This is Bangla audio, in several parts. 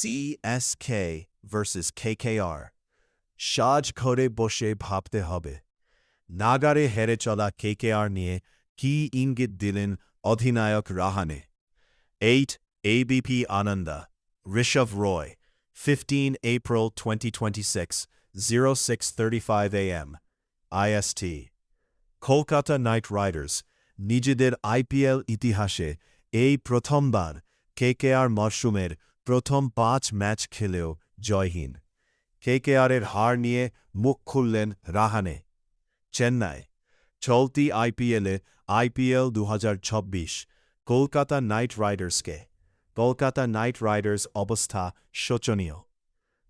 CSK versus KKR সাজ ঘরে বসে ভাবতে হবে নাগারে হেরে চলা KKR নিয়ে কি ইঙ্গিত দিলেন অধিনায়ক Rahane 8 ABP Ananda Rishabh Roy 15 April 2026 06:35 a.m. IST Kolkata Knight Riders নিজেদের IPL ইতিহাসে এই প্রথমবার KKR মরশুমের প্রথম 5 ম্যাচ খেলেও জয়হীন KKRের হার নিয়ে মুখ খুললেন রাহানে চেন্নাই চলতি IPLে IPL 2026 কলকাতা নাইট রাইডার্সকে কলকাতা নাইট রাইডার্স অবস্থা শোচনীয়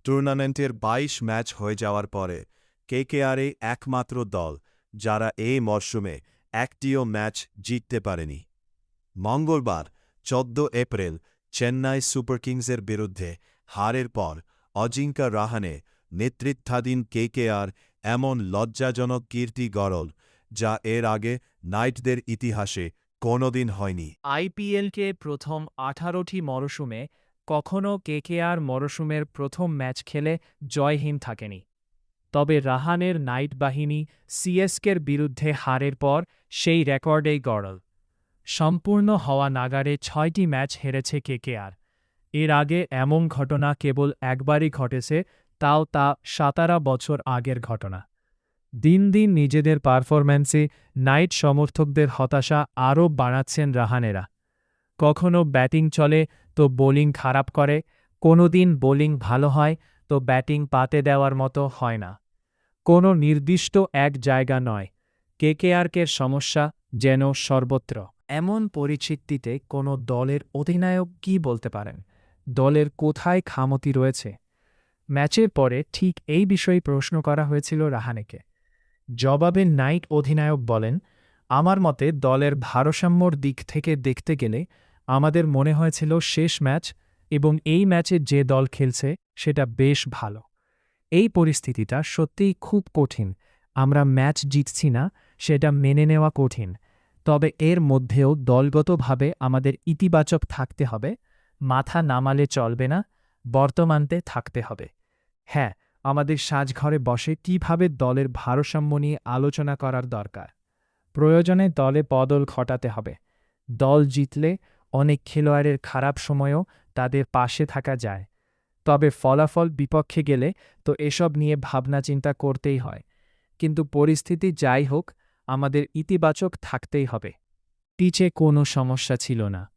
টুর্নামেন্টের 22 ম্যাচ হয়ে যাওয়ার পরে KKRই একমাত্র দল যারা এই মরশুমে একটিও ম্যাচ জিততে পারেনি মঙ্গলবার 14 এপ্রিল চেন্নাই সুপার কিংসের বিরুদ্ধে হারের পর অজিঙ্কা রাহানে নেতৃত্বাধীন KKR এমন লজ্জাজনক কীর্তি গড়ল যা এর আগে নাইটদের ইতিহাসে কোনোদিন হয়নি IPLকে প্রথম 18টি মরশুমে কখনও KKR মরশুমের প্রথম ম্যাচ খেলে জয়হীন থাকেনি তবে রাহানের নাইট বাহিনী CSKর বিরুদ্ধে হারের পর সেই রেকর্ডেই গড়ল সম্পূর্ণ হওয়া নাগারে 6টি ম্যাচ হেরেছে KKR এর আগে এমন ঘটনা কেবল একবারই ঘটেছে তাও তা 17 বছর আগের ঘটনা দিন দিন নিজেদের পারফরম্যান্সে নাইট সমর্থকদের হতাশা আরও বাড়াচ্ছেন রাহানেরা কখনো ব্যাটিং চলে তো বোলিং খারাপ করে কোনো দিন বোলিং ভালো হয় তো ব্যাটিং পাতে দেওয়ার মতো হয় না কোনো নির্দিষ্ট এক জায়গা নয় KKRকে সমস্যা যেন সর্বত্র এমন পরিস্থিতিতে কোনো দলের অধিনায়ক কী বলতে পারেন দলের কোথায় খামতি রয়েছে ম্যাচের পরে ঠিক এই বিষয়ে প্রশ্ন করা হয়েছিল রাহানেকে জবাবে নাইট অধিনায়ক বলেন আমার মতে দলের ভারসাম্যর দিক থেকে দেখতে গেলে আমাদের মনে হয়েছিল শেষ ম্যাচ এবং এই ম্যাচে যে দল খেলছে সেটা বেশ ভালো এই পরিস্থিতিটা সত্যিই খুব কঠিন আমরা ম্যাচ জিতছি না সেটা মেনে নেওয়া কঠিন তবে এর মধ্যেও দলগতভাবে আমাদের ইতিবাচক থাকতে হবে মাথা নামালে চলবে না বর্তমানতে থাকতে হবে হ্যাঁ আমাদের সাজঘরে বসে কীভাবে দলের ভারসাম্য নিয়ে আলোচনা করার দরকার প্রয়োজনে দলে বদল ঘটাতে হবে দল জিতলে অনেক খেলোয়াড়ের খারাপ সময়েও তাদের পাশে থাকা যায় তবে ফলাফল বিপক্ষে গেলে তো এসব নিয়ে ভাবনা চিন্তা করতেই হয় কিন্তু পরিস্থিতি যাই হোক আমাদের ইতিবাচক থাকতেই হবে পিচে কোনো সমস্যা ছিল না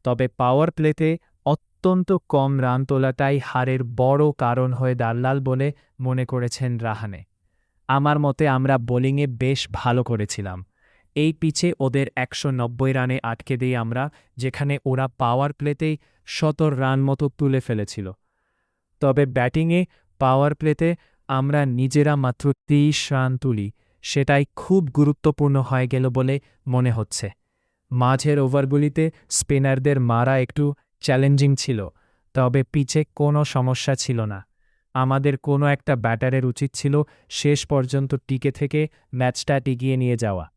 তবে পাওয়ার প্লেতে অত্যন্ত কম রান তোলাটাই হারের বড় কারণ হয়ে দাঁড়াল বলে মনে করেছেন রাহানে আমার মতে আমরা বোলিংয়ে বেশ ভালো করেছিলাম এই পিচে ওদের 190 রানে আটকে দিই আমরা যেখানে ওরা পাওয়ার প্লেতেই 17 রান মতো তুলে ফেলেছিল তবে ব্যাটিংয়ে পাওয়ার প্লেতে আমরা নিজেরা মাত্র 30 রান তুলি সেটাই খুব গুরুত্বপূর্ণ হয়ে গেল বলে মনে হচ্ছে মাঝের ওভারগুলিতে স্পিনারদের মারা একটু চ্যালেঞ্জিং ছিল তবে পিচে কোনো সমস্যা ছিল না আমাদের কোনো একটা ব্যাটারের উচিত ছিল শেষ পর্যন্ত টিকে থেকে ম্যাচটা এগিয়ে নিয়ে যাওয়া